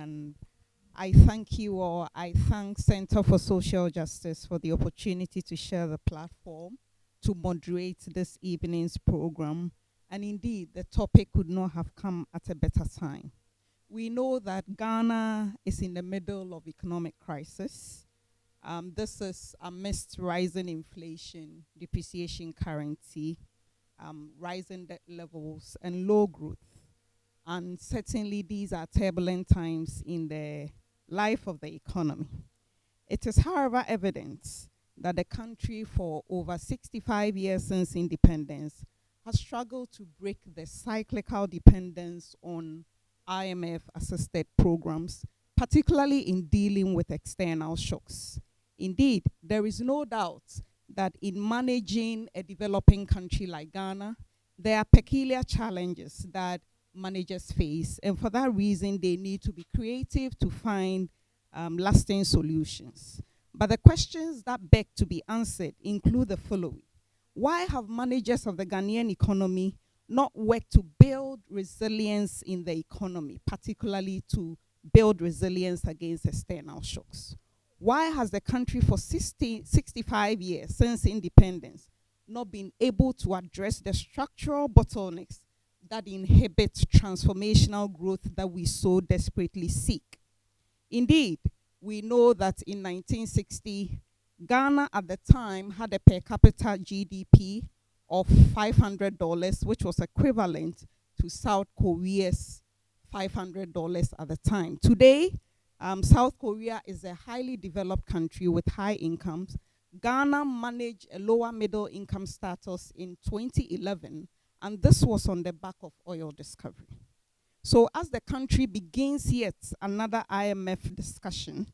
and I thank you all. I thank Center for Social Justice for the opportunity to share the platform to moderate this evening's program. And indeed, the topic could not have come at a better time. We know that Ghana is in the middle of economic crisis. This is amidst rising inflation, depreciation currency, rising debt levels, and low growth. And certainly these are turbulent times in the life of the economy. It is, however, evident that the country for over 65 years since independence has struggled to break the cyclical dependence on IMF-assisted programs, particularly in dealing with external shocks. Indeed, there is no doubt that in managing a developing country like Ghana, there are peculiar challenges that managers face, and for that reason, they need to be creative to find lasting solutions. But the questions that beg to be answered include the following. Why have managers of the Ghanaian economy not worked to build resilience in the economy, particularly to build resilience against external shocks? Why has the country for 65 years since independence not been able to address the structural bottlenecks that inhibit transformational growth that we so desperately seek? Indeed, we know that in 1960, Ghana at the time had a per capita GDP of $500, which was equivalent to South Korea's $500 at the time. Today, South Korea is a highly developed country with high incomes. Ghana managed a lower middle income status in 2011, and this was on the back of oil discovery. So as the country begins yet another IMF discussion,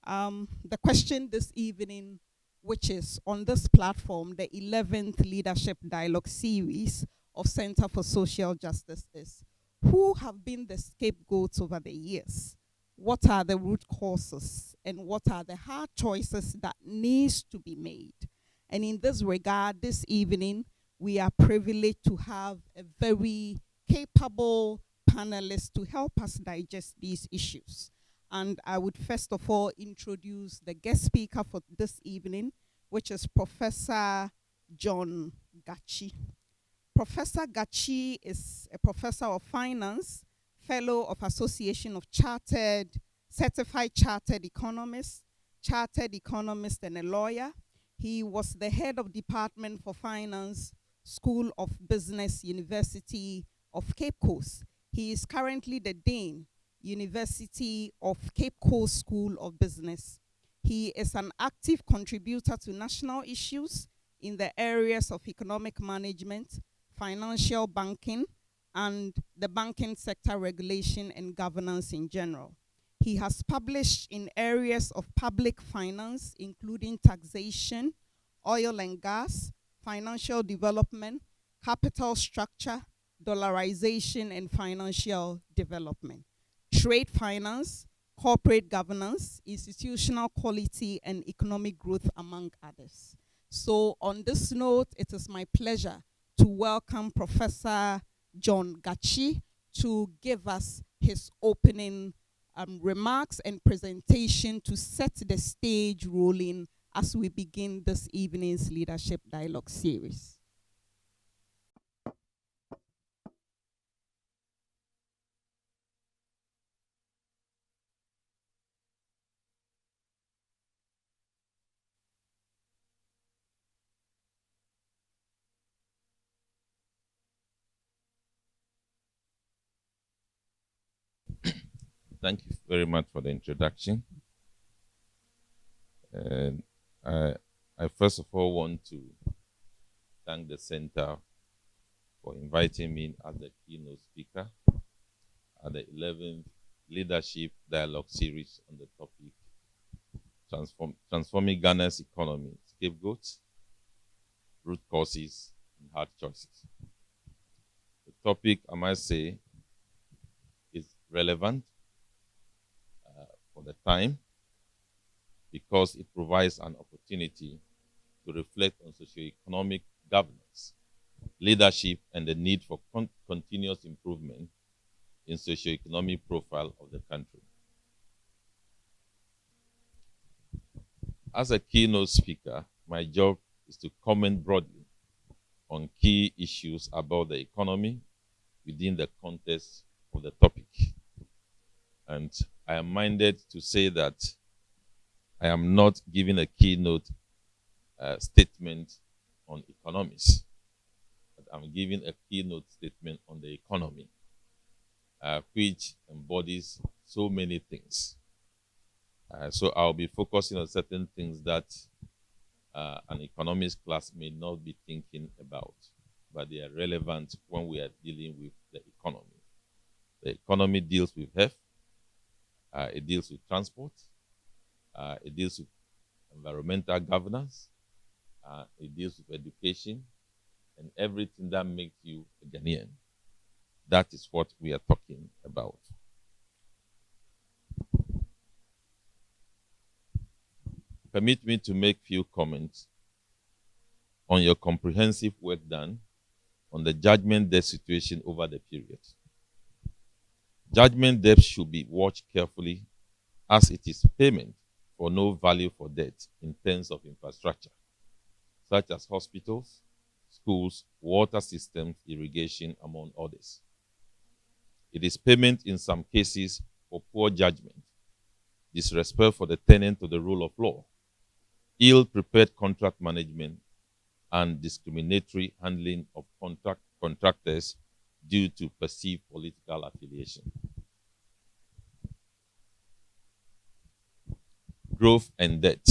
the question this evening, which is on this platform, the 11th Leadership Dialogue Series of Center for Social Justice, is who have been the scapegoats over the years? What are the root causes, and what are the hard choices that needs to be made? And in this regard, this evening, we are privileged to have a very capable panelist to help us digest these issues. And I would first of all introduce the guest speaker for this evening, which is Professor John Gatsi. Professor Gatsi is a professor of finance, fellow of Association of Certified Chartered Economists, and a lawyer. He was the head of Department for Finance, School of Business, University of Cape Coast. He is currently the Dean, University of Cape Coast School of Business. He is an active contributor to national issues in the areas of economic management, financial banking, and the banking sector regulation and governance in general. He has published in areas of public finance, including taxation, oil and gas, financial development, capital structure, dollarization, and financial development, trade finance, corporate governance, institutional quality, and economic growth, among others. So on this note, it is my pleasure to welcome Professor John Gatsi to give us his opening remarks and presentation to set the stage rolling as we begin this evening's Leadership Dialogue Series. Thank you very much for the introduction. And I first of all want to thank the Center for inviting me as the keynote speaker at the 11th Leadership Dialogue Series on the topic Transforming Ghana's Economy, Scapegoats, Root Causes, and Hard Choices. The topic, I must say, is relevant for the time because it provides an opportunity to reflect on socioeconomic governance, leadership, and the need for continuous improvement in socioeconomic profile of the country. As a keynote speaker, my job is to comment broadly on key issues about the economy within the context of the topic. And I am minded to say that I am not giving a keynote statement on economics, but I'm giving a keynote statement on the economy, which embodies so many things. So I'll be focusing on certain things that an economics class may not be thinking about, but they are relevant when we are dealing with the economy. The economy deals with health, it deals with transport, it deals with environmental governance, it deals with education, and everything that makes you a Ghanaian. That is what we are talking about. Permit me to make few comments on your comprehensive work done on the judgment debt situation over the period. Judgment debt should be watched carefully as it is payment for no value for debt in terms of infrastructure, such as hospitals, schools, water systems, irrigation, among others. It is payment in some cases for poor judgment, disrespect for the tenant of the rule of law, ill-prepared contract management, and discriminatory handling of contractors due to perceived political affiliation. Growth and debt.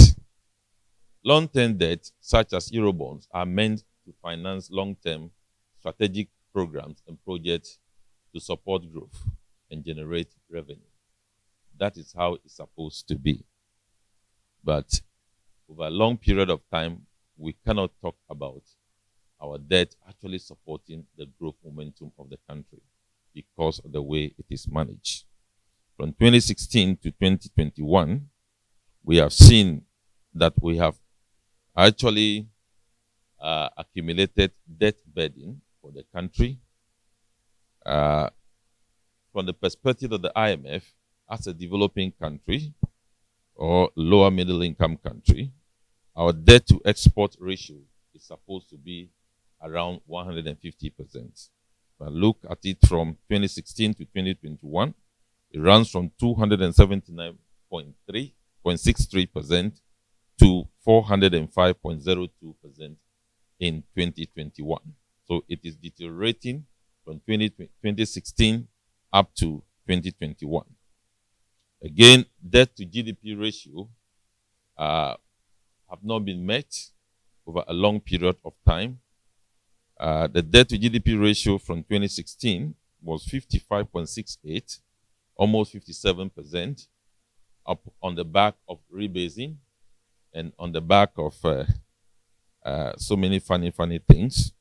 Long-term debt, such as Eurobonds, are meant to finance long-term strategic programs and projects to support growth and generate revenue. That is how it's supposed to be. But over a long period of time, we cannot talk about our debt actually supporting the growth momentum of the country because of the way it is managed. From 2016 to 2021, we have seen that we have actually accumulated debt burden for the country. From the perspective of the IMF, as a developing country or lower middle income country, our debt to export ratio is supposed to be around 150%. But look at it from 2016 to 2021, it runs from 279.63% to 405.02% in 2021. So it is deteriorating from 2016 up to 2021. Again, debt to GDP ratio have not been met over a long period of time. The debt to GDP ratio from 2016 was 55.68, almost 57%, up on the back of rebasing and on the back of so many funny things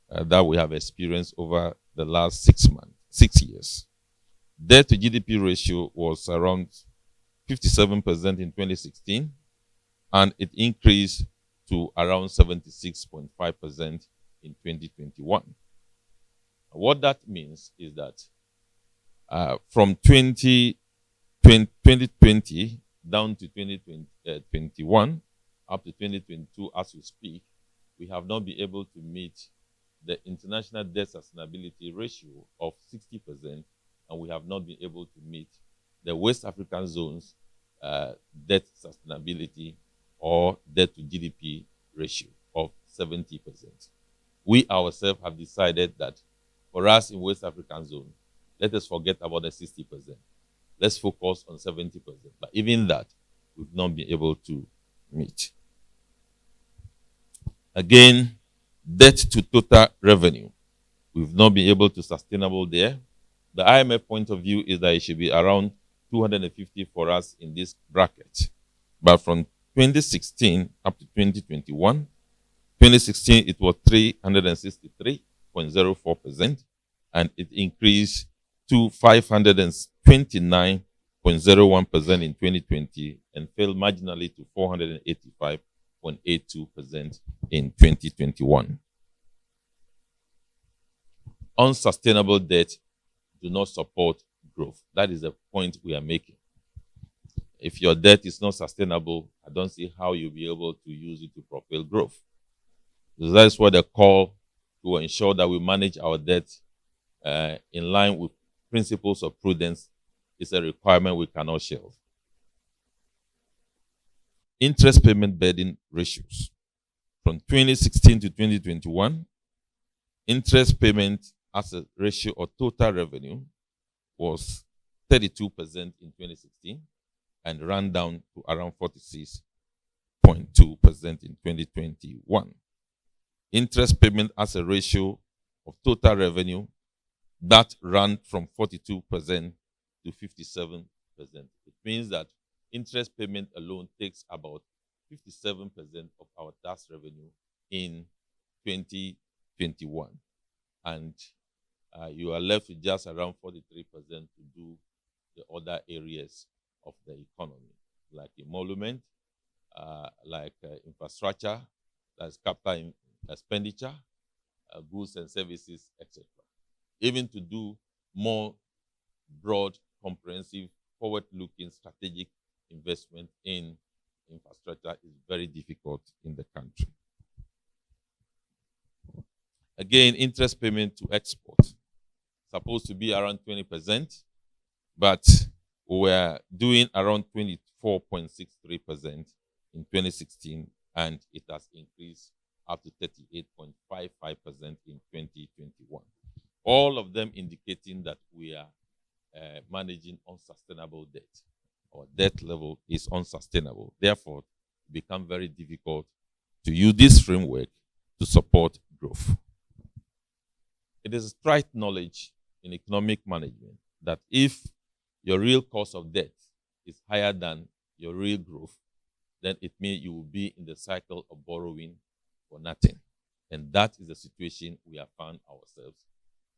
that we have experienced over the last 6 years. Debt to GDP ratio was around 57% in 2016, and it increased to around 76.5% in 2021. What that means is that from 2020 down to 2021, up to 2022 as we speak, we have not been able to meet the international debt sustainability ratio of 60%, and we have not been able to meet the West African zone's debt sustainability or debt to GDP ratio of 70%. We ourselves have decided that for us in West African zone, let us forget about the 60%. Let's focus on 70%. But even that, we've not been able to meet. Again, debt to total revenue. We've not been able to sustainable there. The IMF point of view is that it should be around 250 for us in this bracket. But from 2016 up to 2021, 2016 it was 363.04%, and it increased to 529.01% in 2020 and fell marginally to 485.82% in 2021. Unsustainable debt do not support growth. That is the point we are making. If your debt is not sustainable, I don't see how you'll be able to use it to propel growth. So that's what the call to ensure that we manage our debt in line with principles of prudence is a requirement we cannot shelve. Interest payment burden ratios. From 2016 to 2021, interest payment as a ratio of total revenue was 32% in 2016 and ran down to around 46.2% in 2021. Interest payment as a ratio of total revenue that ran from 42% to 57%. It means that interest payment alone takes about 57% of our tax revenue in 2021. And you are left with just around 43% to do the other areas of the economy, like emolument, like infrastructure, that's capital expenditure, goods and services, etc. Even to do more broad, comprehensive, forward-looking strategic investment in infrastructure is very difficult in the country. Again, interest payment to export, supposed to be around 20%, but we were doing around 24.63% in 2016, and it has increased up to 38.55% in 2021. All of them indicating that we are managing unsustainable debt. Our debt level is unsustainable. Therefore, it becomes very difficult to use this framework to support growth. It is trite knowledge in economic management that if your real cost of debt is higher than your real growth, then it means you will be in the cycle of borrowing for nothing. And that is the situation we have found ourselves.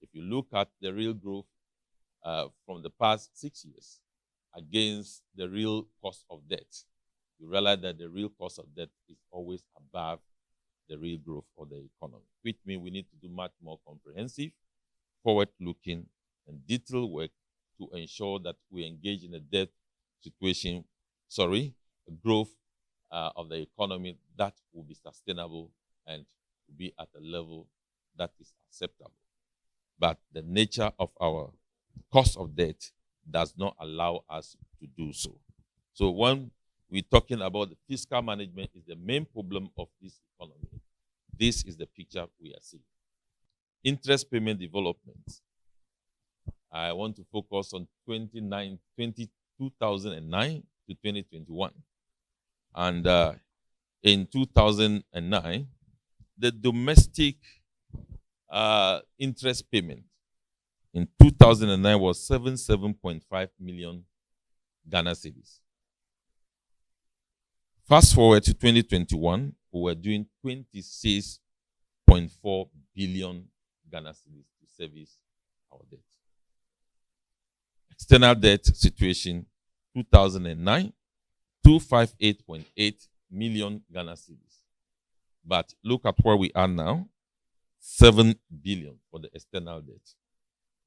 If you look at the real growth from the past 6 years against the real cost of debt, you realize that the real cost of debt is always above the real growth of the economy, which means we need to do much more comprehensive, forward-looking, and detailed work to ensure that we engage in a debt situation, a growth of the economy that will be sustainable and will be at a level that is acceptable. But the nature of our cost of debt does not allow us to do so. So when we're talking about the fiscal management is the main problem of this economy, this is the picture we are seeing. Interest payment development. I want to focus on 2009 to 2021. And in 2009, the domestic interest payment in 2009 was 77.5 million Ghana cedis. Fast forward to 2021, we were doing 26.4 billion Ghana cedis to service our debt. External debt situation, 2009, 258.8 million Ghana cedis. But look at where we are now, 7 billion for the external debt.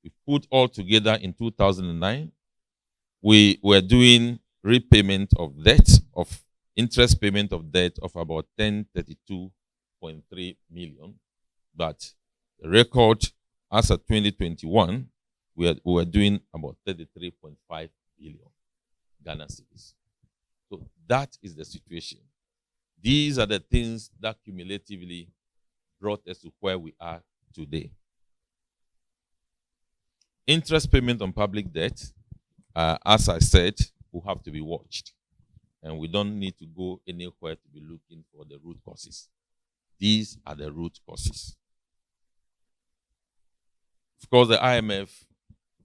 We put all together in 2009, we were doing repayment of debt, of interest payment of debt of about 1032.3 million. But the record as of 2021, we were doing about 33.5 billion Ghana cedis. So that is the situation. These are the things that cumulatively brought us to where we are today. Interest payment on public debt, as I said, will have to be watched. And we don't need to go anywhere to be looking for the root causes. These are the root causes. Of course, the IMF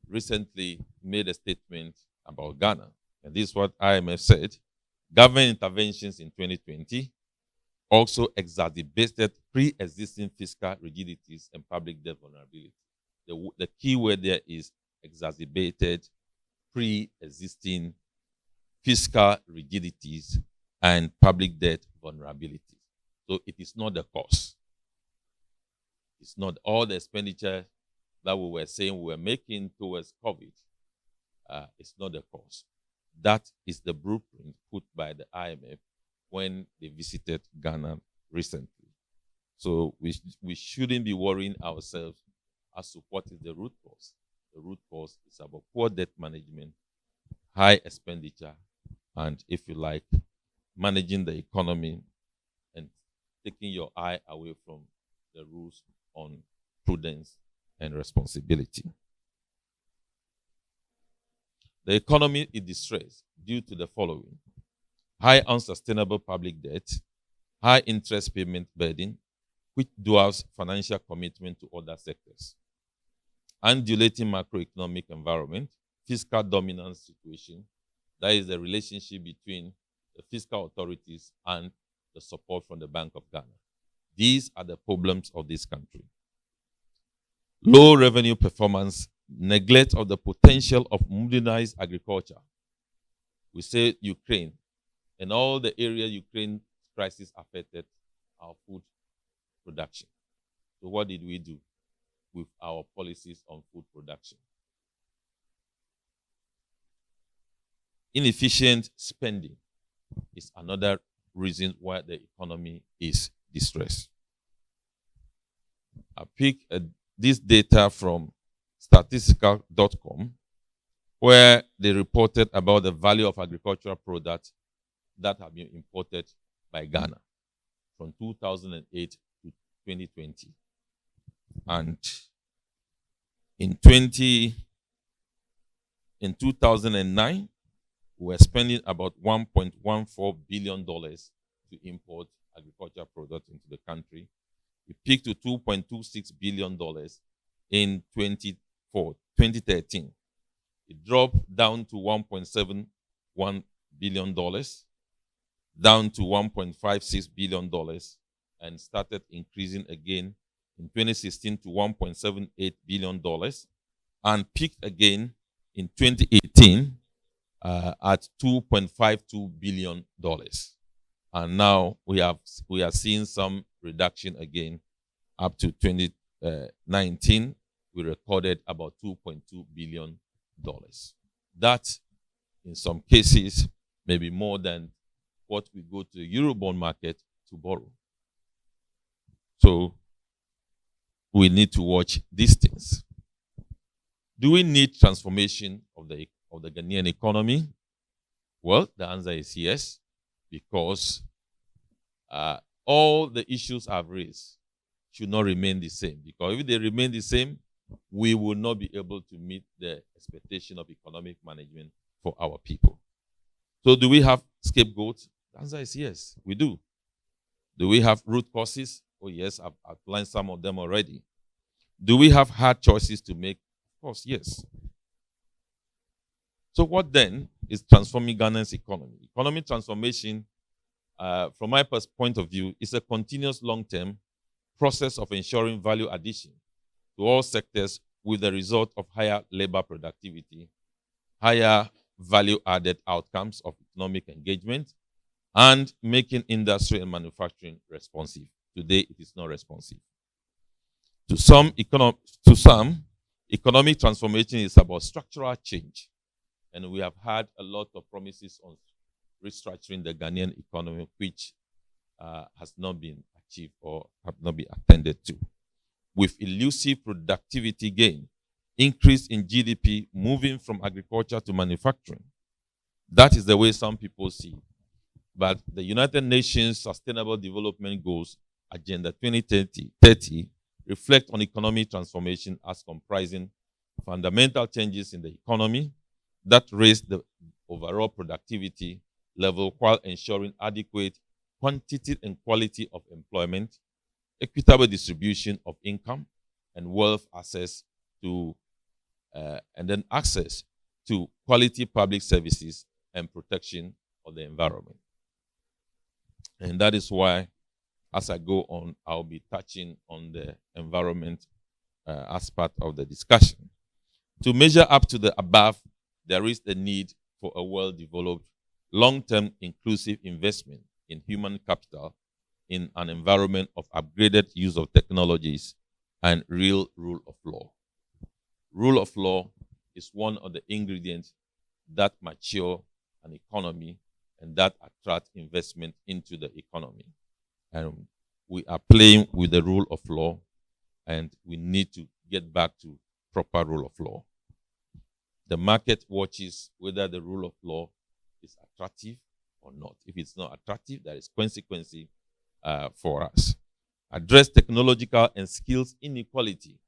recently made a statement about Ghana. And this is what IMF said. Government interventions in 2020 also exacerbated pre-existing fiscal rigidities and public debt vulnerability. The key word there is exacerbated pre-existing fiscal rigidities and public debt vulnerability. So it is not the cause. It's not all the expenditure that we were saying we were making towards COVID. It's not the cause. That is the blueprint put by the IMF when they visited Ghana recently. So we shouldn't be worrying ourselves as to what is the root cause. The root cause is about poor debt management, high expenditure, and if you like, managing the economy and taking your eye away from the rules on prudence and responsibility. The economy is distressed due to the following: high unsustainable public debt, high interest payment burden, which dwarfs financial commitment to other sectors, undulating macroeconomic environment, fiscal dominance situation, that is the relationship between the fiscal authorities and the support from the Bank of Ghana. These are the problems of this country. Low revenue performance, neglect of the potential of modernized agriculture. We say Ukraine, and all the area Ukraine crisis affected our food production. So what did we do with our policies on food production? Inefficient spending is another reason why the economy is distressed. I picked this data from statistical.com, where they reported about the value of agricultural products that have been imported by Ghana from 2008 to 2020. And in 2009, we were spending about $1.14 billion to import agricultural products into the country. It peaked to $2.26 billion in 2013. It dropped down to $1.71 billion, down to $1.56 billion, and started increasing again in 2016 to $1.78 billion, and peaked again in 2018 at $2.52 billion. And now we are seeing some reduction again. Up to 2019, we recorded about $2.2 billion. That, in some cases, may be more than what we go to the Eurobond market to borrow. So we need to watch these things. Do we need transformation of the Ghanaian economy? Well, the answer is yes, because all the issues I've raised should not remain the same. Because if they remain the same, we will not be able to meet the expectation of economic management for our people. So do we have scapegoats? The answer is yes, we do. Do we have root causes? Oh yes, I've outlined some of them already. Do we have hard choices to make? Of course, yes. So what then is transforming Ghana's economy? Economic transformation, from my point of view, is a continuous long-term process of ensuring value addition to all sectors with the result of higher labor productivity, higher value-added outcomes of economic engagement, and making industry and manufacturing responsive. Today, it is not responsive. To some, economic transformation is about structural change. And we have had a lot of promises on restructuring the Ghanaian economy, which has not been achieved or have not been attended to. With elusive productivity gain, increase in GDP moving from agriculture to manufacturing. That is the way some people see it. But the United Nations Sustainable Development Goals, Agenda 2030, reflect on economic transformation as comprising fundamental changes in the economy that raise the overall productivity level while ensuring adequate quantity and quality of employment, equitable distribution of income and wealth access to, and then access to quality public services and protection of the environment. And that is why, as I go on, I'll be touching on the environment as part of the discussion. To measure up to the above, there is the need for a well-developed, long-term inclusive investment in human capital in an environment of upgraded use of technologies and real rule of law. Rule of law is one of the ingredients that mature an economy, and that attracts investment into the economy. And we are playing with the rule of law, and we need to get back to proper rule of law. The market watches whether the rule of law is attractive or not. If it's not attractive, there is consequence for us. Address technological and skills inequality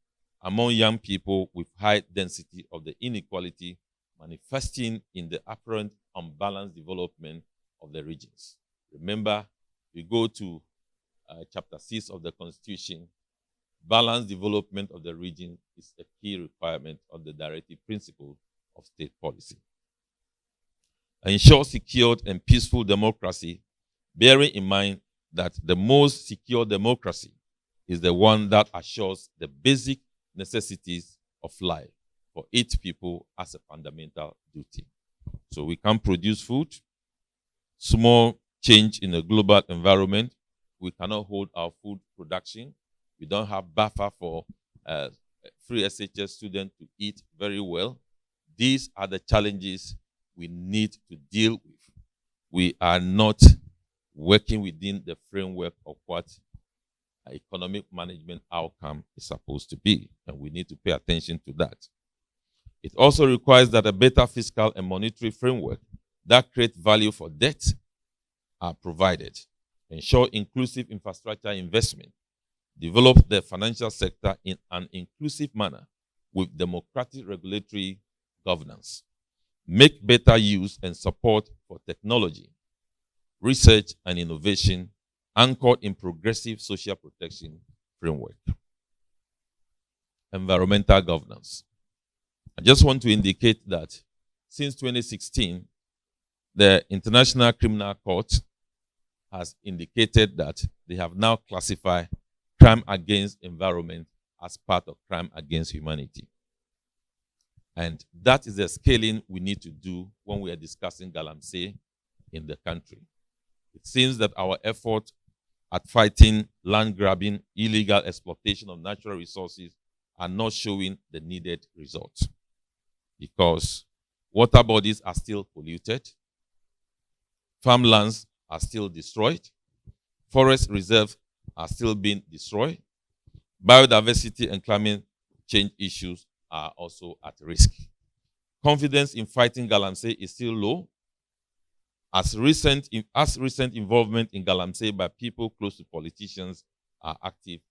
among young people with high density of the inequality manifesting in the apparent unbalanced development of the regions. Remember, we go to chapter 6 of the Constitution. Balanced development of the region is a key requirement of the directive principle of state policy. Ensure secured and peaceful democracy, bearing in mind that the most secure democracy is the one that assures the basic necessities of life for each people as a fundamental duty. So we can produce food, small change in the global environment. We cannot hold our food production. We don't have buffer for free SHS students to eat very well. These are the challenges we need to deal with. We are not working within the framework of what economic management outcome is supposed to be, and we need to pay attention to that. It also requires that a better fiscal and monetary framework that create value for debt are provided. Ensure inclusive infrastructure investment. Develop the financial sector in an inclusive manner with democratic regulatory governance. Make better use and support for technology, research and innovation anchored in progressive social protection framework. Environmental governance. I just want to indicate that since 2016, the International Criminal Court has indicated that they have now classified crime against environment as part of crime against humanity. And that is the scaling we need to do when we are discussing Galamsey in the country. It seems that our effort at fighting land grabbing, illegal exploitation of natural resources are not showing the needed results, because water bodies are still polluted, farmlands are still destroyed, forest reserves are still being destroyed, biodiversity and climate change issues are also at risk. Confidence in fighting Galamsey is still low, as recent involvement in Galamsey by people close to politicians are active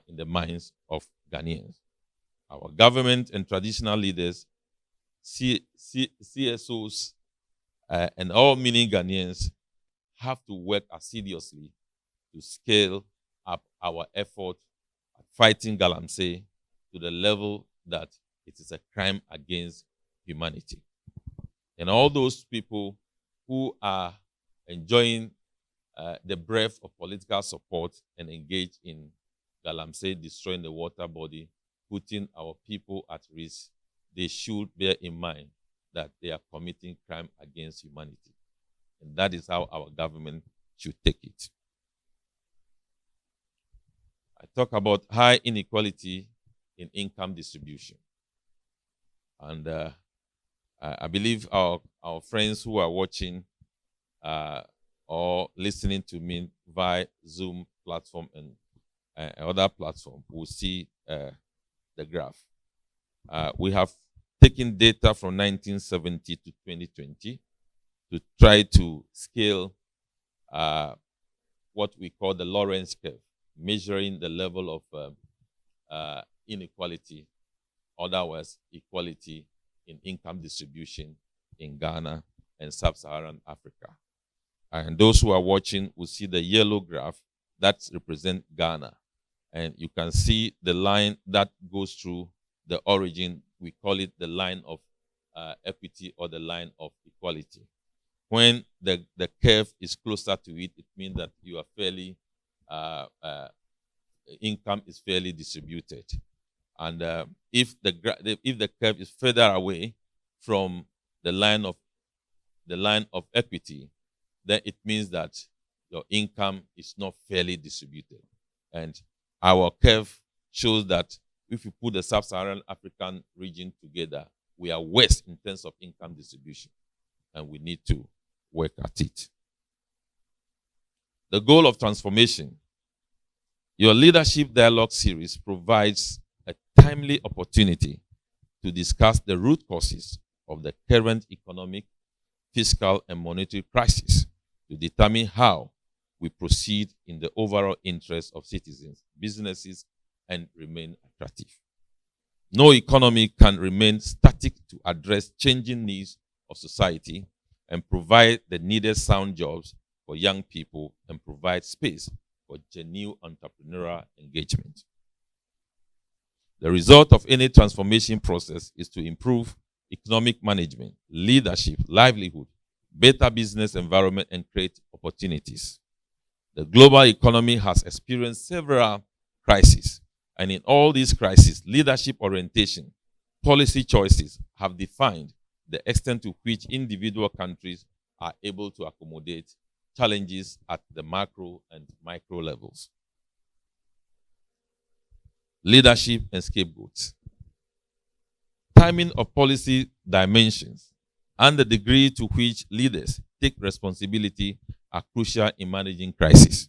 in the minds of Ghanaians. Our government and traditional leaders, CSOs, and all meaning Ghanaians have to work assiduously to scale up our effort at fighting Galamsey to the level that it is a crime against humanity. And all those people who are enjoying the breadth of political support and engaged in Galamsey destroying the water body, putting our people at risk, they should bear in mind that they are committing crime against humanity. And that is how our government should take it. I talk about high inequality in income distribution. And I believe our friends who are watching or listening to me via Zoom platform and other platform will see the graph. We have taken data from 1970 to 2020 to try to scale what we call the Lawrence curve, measuring the level of inequality, otherwise equality in income distribution in Ghana and sub-Saharan Africa. And those who are watching will see the yellow graph that represents Ghana. And you can see the line that goes through the origin. We call it the line of equity or the line of equality. When the curve is closer to it, it means that you are fairly, income is fairly distributed. And if the curve is further away from the line of equity, then it means that your income is not fairly distributed. And our curve shows that if you put the sub-Saharan African region together, we are worse in terms of income distribution. and we need to work at it. The goal of transformation. Your Leadership Dialogue series provides a timely opportunity to discuss the root causes of the current economic, fiscal, and monetary crisis to determine how we proceed in the overall interest of citizens, businesses, and remain attractive. No economy can remain static to address changing needs of society and provide the needed sound jobs for young people and provide space for genuine entrepreneurial engagement. The result of any transformation process is to improve economic management, leadership, livelihood, better business environment, and create opportunities. The global economy has experienced several crises, and in all these crises, leadership orientation, policy choices have defined the extent to which individual countries are able to accommodate challenges at the macro and micro levels. Leadership and scapegoats. Timing of policy dimensions and the degree to which leaders take responsibility are crucial in managing crisis.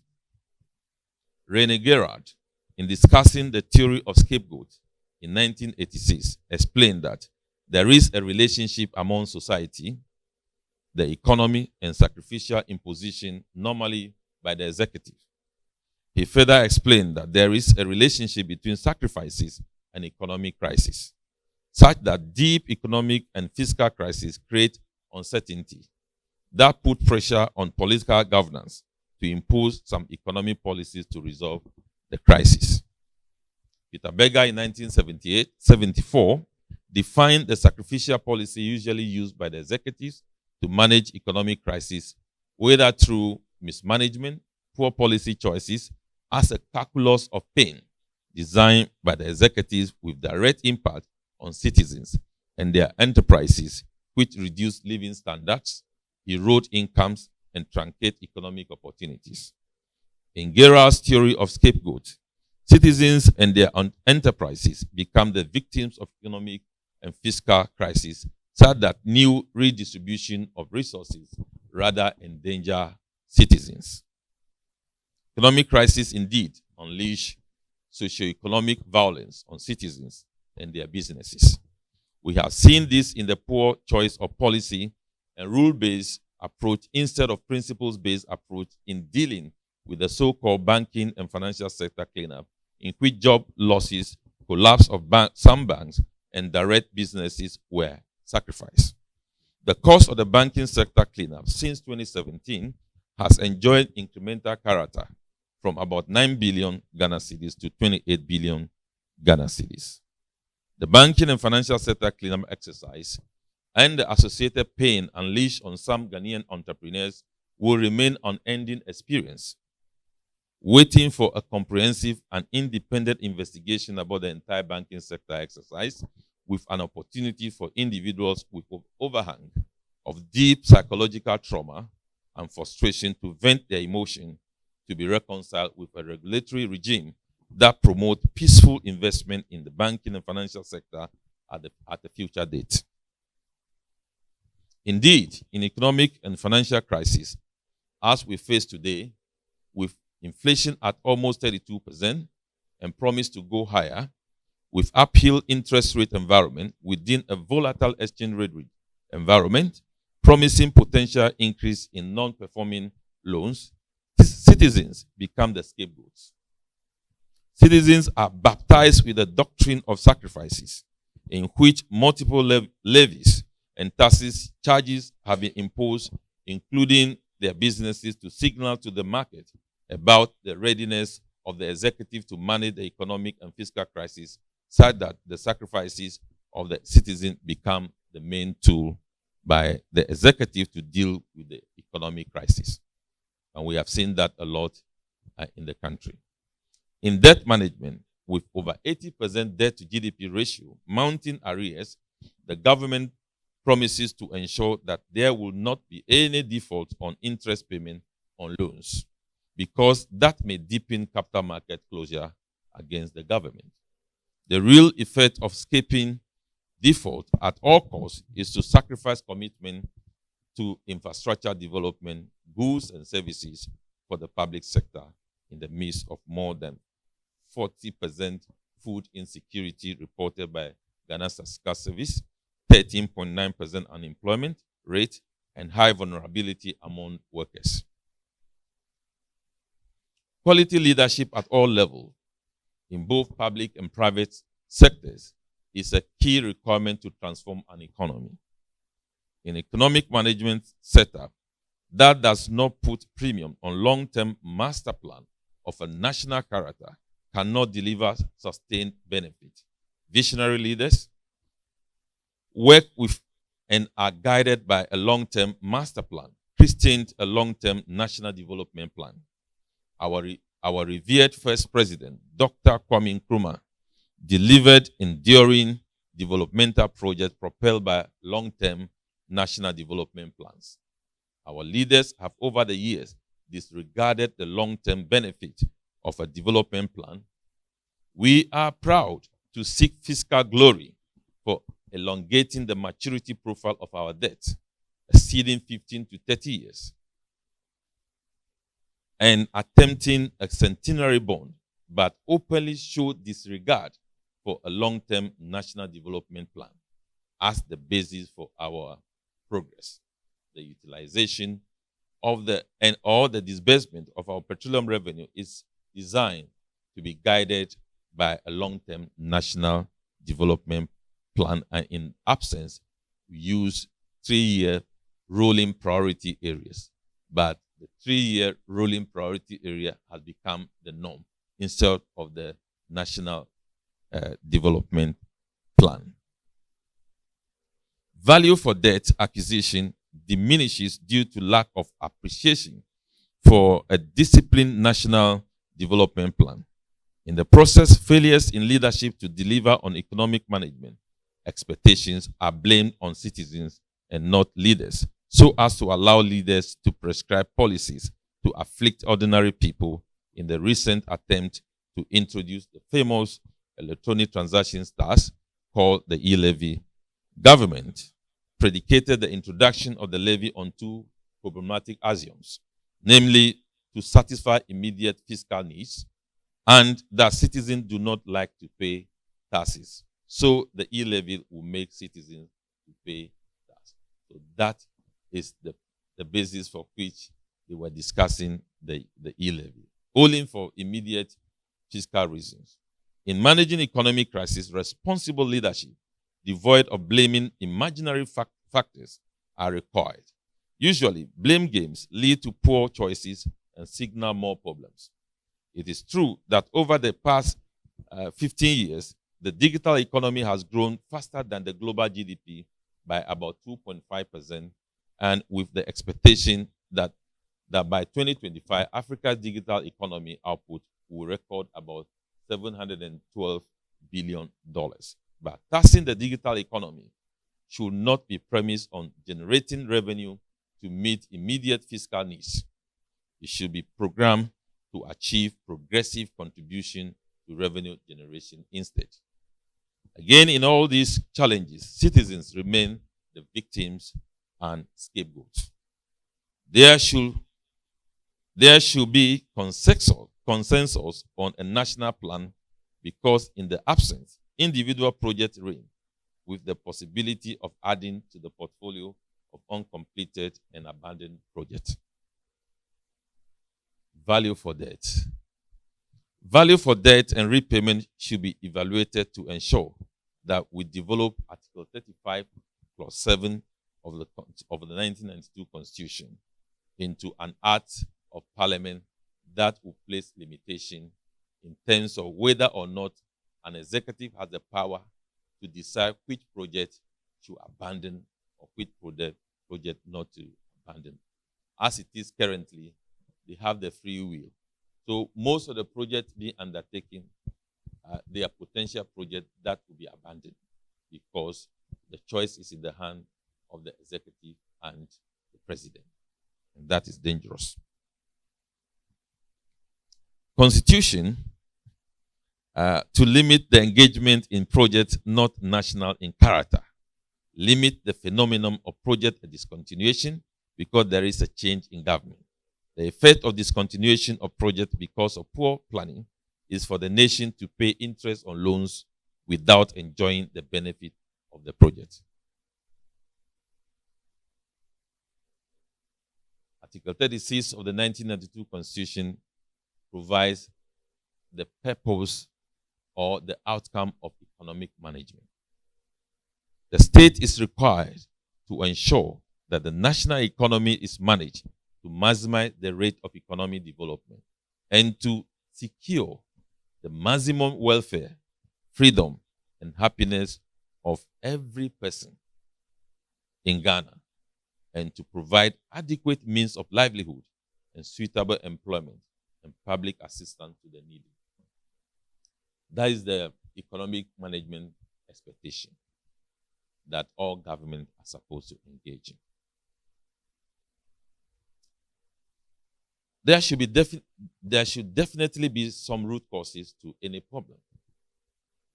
Rene Girard, in discussing the theory of scapegoats in 1986, explained that there is a relationship among society, the economy, and sacrificial imposition normally by the executive. He further explained that there is a relationship between sacrifices and economic crisis, such that deep economic and fiscal crises create uncertainty that put pressure on political governance to impose some economic policies to resolve the crisis. Peter Berger in 1974 defined the sacrificial policy usually used by the executives to manage economic crisis, whether through mismanagement, poor policy choices, as a calculus of pain designed by the executives with direct impact on citizens and their enterprises, which reduce living standards, erode incomes, and truncate economic opportunities. In Girard's theory of scapegoat, citizens and their enterprises become the victims of economic and fiscal crisis, such that new redistribution of resources rather endanger citizens. Economic crisis indeed unleash socioeconomic violence on citizens and their businesses. We have seen this in the poor choice of policy and rule-based approach instead of principles-based approach in dealing with the so-called banking and financial sector cleanup, in which job losses, collapse of some banks, and direct businesses were sacrificed. The cost of the banking sector cleanup since 2017 has enjoyed incremental character from about 9 billion Ghana cedis to 28 billion Ghana cedis. The banking and financial sector cleanup exercise and the associated pain unleashed on some Ghanaian entrepreneurs will remain an unending experience, waiting for a comprehensive and independent investigation about the entire banking sector exercise, with an opportunity for individuals with overhang of deep psychological trauma and frustration to vent their emotion, to be reconciled with a regulatory regime that promotes peaceful investment in the banking and financial sector at a future date. Indeed, in economic and financial crisis, as we face today, with inflation at almost 32% and promise to go higher, with uphill interest rate environment within a volatile exchange rate environment, promising potential increase in non-performing loans, citizens become the scapegoats. Citizens are baptized with the doctrine of sacrifices, in which multiple levies and taxes charges have been imposed, including their businesses, to signal to the market about the readiness of the executive to manage the economic and fiscal crisis, such that the sacrifices of the citizen become the main tool by the executive to deal with the economic crisis. And we have seen that a lot in the country. In debt management, with over 80% debt to GDP ratio, mounting arrears, the government promises to ensure that there will not be any default on interest payment on loans, because that may deepen capital market closure against the government. The real effect of escaping default at all costs is to sacrifice commitment to infrastructure development, goods and services for the public sector in the midst of more than 40% food insecurity reported by Ghana Statistical Service, 13.9% unemployment rate, and high vulnerability among workers. Quality leadership at all levels, in both public and private sectors, is a key requirement to transform an economy. In economic management setup that does not put premium on long-term master plan of a national character cannot deliver sustained benefit. Visionary leaders work with and are guided by a long-term master plan, christened a long-term national development plan. Our revered first president, Dr. Kwame Nkrumah, delivered enduring developmental projects propelled by long-term national development plans. Our leaders have over the years disregarded the long-term benefit of a development plan. We are proud to seek fiscal glory for elongating the maturity profile of our debt, exceeding 15 to 30 years, and attempting a centenary bond, but openly show disregard for a long-term national development plan as the basis for our progress. The utilization of the disbursement of our petroleum revenue is designed to be guided by a long-term national development plan, and in absence, we use 3-year rolling priority areas. But the 3-year rolling priority area has become the norm instead of the national development plan. Value for debt acquisition diminishes due to lack of appreciation for a disciplined national development plan. In the process, failures in leadership to deliver on economic management expectations are blamed on citizens and not leaders, so as to allow leaders to prescribe policies to afflict ordinary people in the recent attempt to introduce the famous electronic transaction tax called the e-levy. Government predicated the introduction of the levy on two problematic axioms, namely to satisfy immediate fiscal needs and that citizens do not like to pay taxes. So the e-levy will make citizens to pay tax. So that is the basis for which they were discussing the e-levy, only for immediate fiscal reasons. In managing economic crisis, responsible leadership, devoid of blaming imaginary factors, are required. Usually, blame games lead to poor choices and signal more problems. It is true that over the past 15 years, the digital economy has grown faster than the global GDP by about 2.5%, and with the expectation that by 2025, Africa's digital economy output will record about $712 billion. But taxing the digital economy should not be premised on generating revenue to meet immediate fiscal needs. It should be programmed to achieve progressive contribution to revenue generation instead. Again, in all these challenges, citizens remain the victims and scapegoats. There should be consensus on a national plan, because in the absence, individual projects reign, with the possibility of adding to the portfolio of uncompleted and abandoned projects. Value for debt. Value for debt and repayment should be evaluated to ensure that we develop Article 35 Clause 7 of the 1992 Constitution into an act of Parliament that will place limitation in terms of whether or not an executive has the power to decide which project to abandon or which project not to abandon. As it is currently, they have the free will. So most of the projects being undertaken, they are potential projects that will be abandoned because the choice is in the hand of the executive and the president. And that is dangerous. Constitution to limit the engagement in projects not national in character, limit the phenomenon of project discontinuation because there is a change in government. The effect of discontinuation of projects because of poor planning is for the nation to pay interest on loans without enjoying the benefit of the project. Article 36 of the 1992 Constitution provides the purpose or the outcome of economic management. The state is required to ensure that the national economy is managed to maximize the rate of economic development and to secure the maximum welfare, freedom, and happiness of every person in Ghana, and to provide adequate means of livelihood and suitable employment and public assistance to the needy. That is the economic management expectation that all governments are supposed to engage in. There should definitely be some root causes to any problem.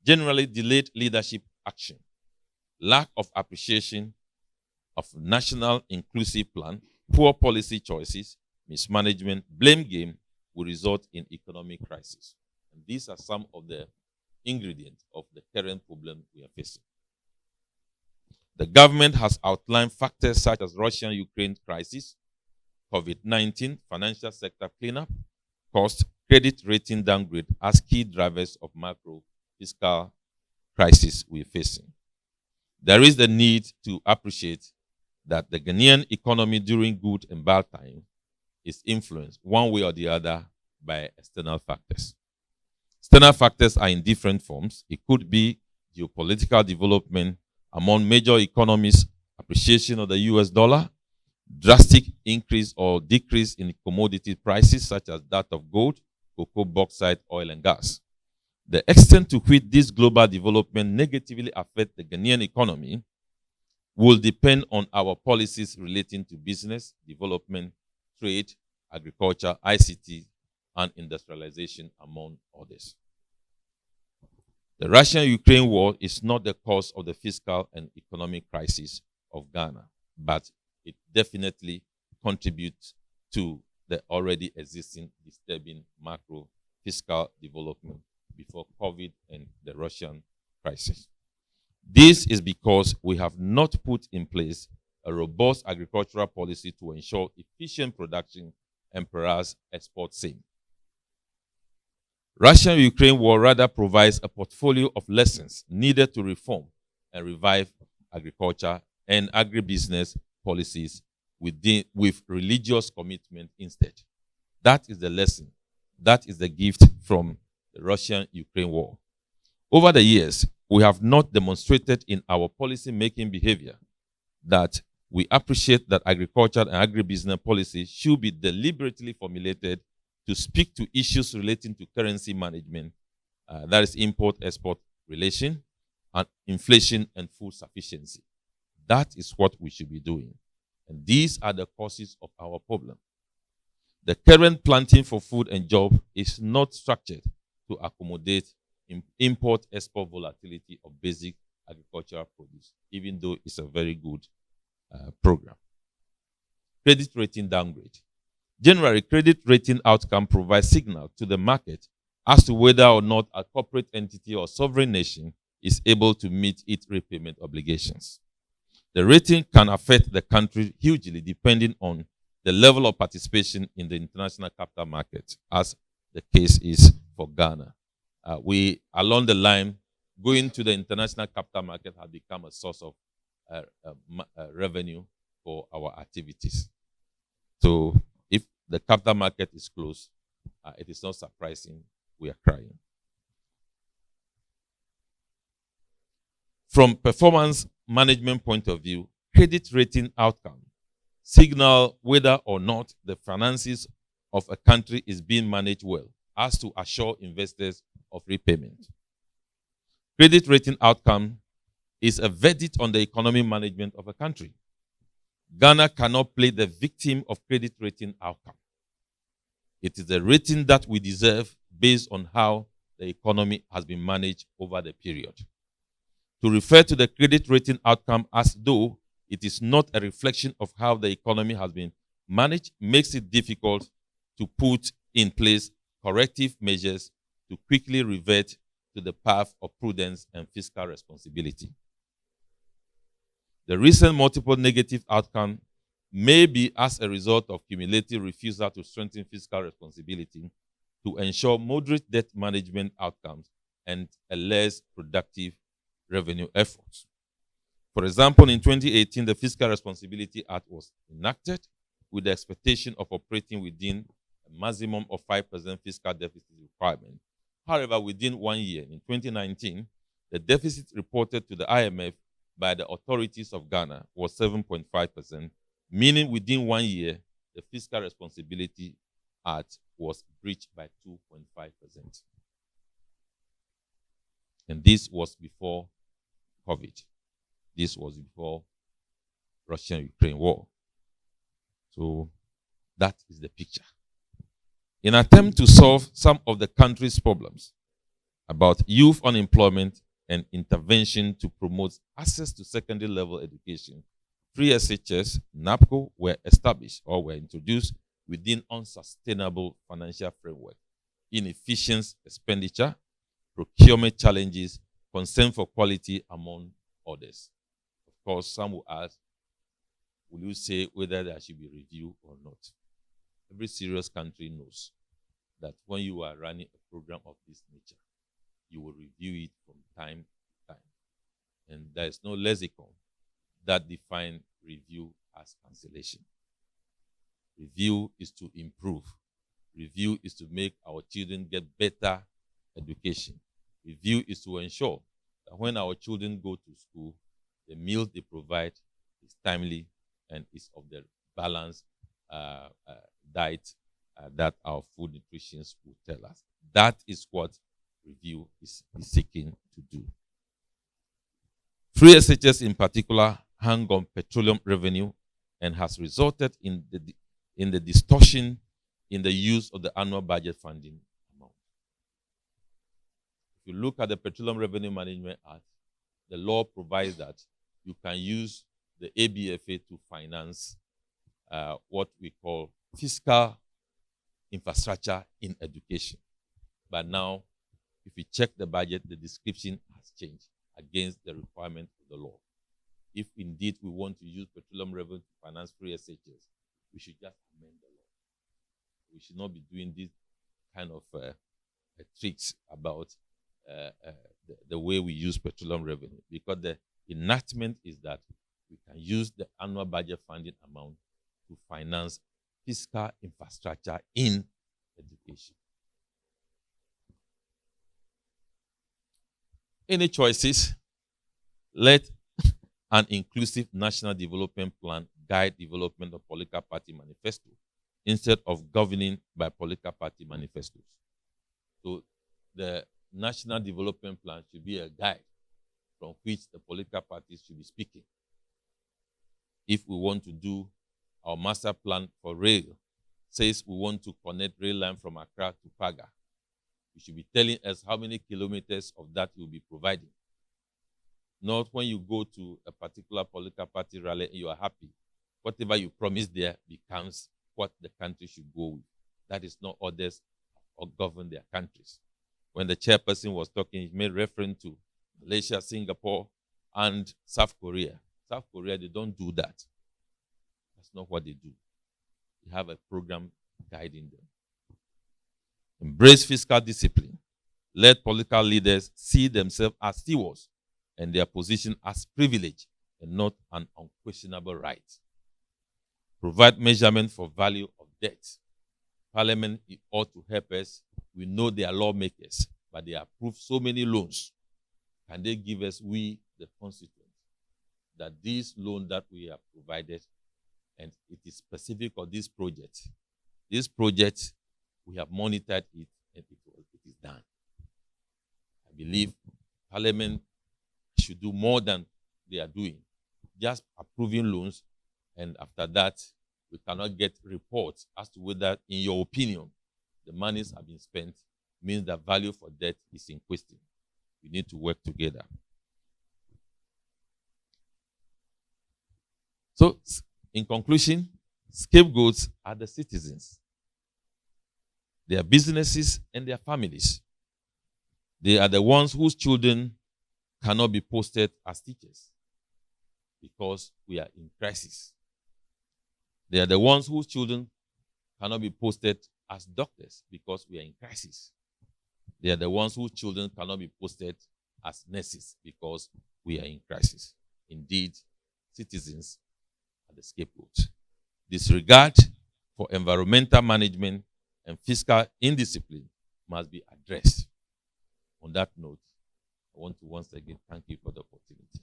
Generally, delayed leadership action, lack of appreciation of national inclusive plan, poor policy choices, mismanagement, blame game will result in economic crisis. And these are some of the ingredients of the current problem we are facing. The government has outlined factors such as Russian-Ukraine crisis, COVID-19, financial sector cleanup, cost, credit rating downgrade as key drivers of macro fiscal crisis we're facing. There is the need to appreciate that the Ghanaian economy during good and bad times is influenced one way or the other by external factors. External factors are in different forms. It could be geopolitical development among major economies, appreciation of the US dollar, drastic increase or decrease in commodity prices such as that of gold, cocoa, bauxite, oil, and gas. The extent to which this global development negatively affects the Ghanaian economy will depend on our policies relating to business, development, trade, agriculture, ICT, and industrialization, among others. The Russian-Ukraine war is not the cause of the fiscal and economic crisis of Ghana, but it definitely contributes to the already existing disturbing macro fiscal development before COVID and the Russian crisis. This is because we have not put in place a robust agricultural policy to ensure efficient production and perhaps export same. Russia-Ukraine war rather provides a portfolio of lessons needed to reform and revive agriculture and agribusiness policies with religious commitment instead. That is the lesson. That is the gift from the Russian-Ukraine war. Over the years, we have not demonstrated in our policy-making behavior that we appreciate that agriculture and agribusiness policy should be deliberately formulated to speak to issues relating to currency management, that is import-export relation, and inflation and food sufficiency. That is what we should be doing. And these are the causes of our problem. The current planting for food and job is not structured to accommodate import-export volatility of basic agricultural produce, even though it's a very good program. Credit rating downgrade. Generally, credit rating outcome provides signal to the market as to whether or not a corporate entity or sovereign nation is able to meet its repayment obligations. The rating can affect the country hugely depending on the level of participation in the international capital market, as the case is for Ghana. We, along the line, going to the international capital market has become a source of revenue for our activities. So if the capital market is closed, it is not surprising we are crying. From performance management point of view, credit rating outcome signal whether or not the finances of a country is being managed well, as to assure investors of repayment. Credit rating outcome is a verdict on the economic management of a country. Ghana cannot play the victim of credit rating outcome. It is the rating that we deserve based on how the economy has been managed over the period. To refer to the credit rating outcome as though it is not a reflection of how the economy has been managed, makes it difficult to put in place corrective measures to quickly revert to the path of prudence and fiscal responsibility. The recent multiple negative outcomes may be as a result of cumulative refusal to strengthen fiscal responsibility to ensure moderate debt management outcomes and a less productive revenue effort. For example, in 2018, the Fiscal Responsibility Act was enacted with the expectation of operating within a maximum of 5% fiscal deficit requirement. However, within 1 year, in 2019, the deficit reported to the IMF by the authorities of Ghana was 7.5%, meaning within 1 year, the Fiscal Responsibility Act was breached by 2.5%. And this was before COVID. This was before Russian-Ukraine war. So that is the picture. In attempt to solve some of the country's problems about youth unemployment and intervention to promote access to secondary level education, free SHS, NAPCO were established or were introduced within unsustainable financial framework, inefficient expenditure, procurement challenges, concern for quality, among others. Of course, some will ask, will you say whether there should be review or not? Every serious country knows that when you are running a program of this nature, you will review it from time to time. And there is no lexicon that defines review as cancellation. Review is to improve. Review is to make our children get better education. Review is to ensure that when our children go to school, the meal they provide is timely and is of the balanced diet that our food nutritionists will tell us. That is what review is seeking to do. Free SHS in particular hang on petroleum revenue and has resulted in the distortion in the use of the annual budget funding amount. If you look at the Petroleum Revenue Management Act, the law provides that you can use the ABFA to finance what we call fiscal infrastructure in education. But now, if you check the budget, the description has changed against the requirement of the law. If indeed we want to use petroleum revenue to finance free SHS, we should just amend the law. We should not be doing this kind of tricks about the way we use petroleum revenue, because the enactment is that we can use the annual budget funding amount to finance fiscal infrastructure in education. Any choices? Let an inclusive national development plan guide development of political party manifesto instead of governing by political party manifestos. So the national development plan should be a guide from which the political parties should be speaking. If we want to do our master plan for rail, says we want to connect rail line from Accra to Paga, you should be telling us how many kilometers of that you'll be providing. Not when you go to a particular political party rally and you are happy. Whatever you promise there becomes what the country should go with. That is not others or govern their countries. When the chairperson was talking, he made reference to Malaysia, Singapore, and South Korea. South Korea, they don't do that. That's not what they do. They have a program guiding them. Embrace fiscal discipline. Let political leaders see themselves as stewards and their position as privilege and not an unquestionable right. Provide measurement for value of debt. Parliament ought to help us. We know they are lawmakers, but they approve so many loans. Can they give us, we, the constituents, that this loan that we have provided, and it is specific of this project. This project, we have monitored it, and it is done. I believe Parliament should do more than they are doing. Just approving loans, and after that, we cannot get reports as to whether, in your opinion, the monies have been spent, means the value for debt is in question. We need to work together. So, in conclusion, scapegoats are the citizens, their businesses, and their families. They are the ones whose children cannot be posted as teachers because we are in crisis. They are the ones whose children cannot be posted as doctors because we are in crisis. They are the ones whose children cannot be posted as nurses because we are in crisis. Indeed, citizens are the scapegoats. Disregard for environmental management and fiscal indiscipline must be addressed. On that note, I want to once again thank you for the opportunity.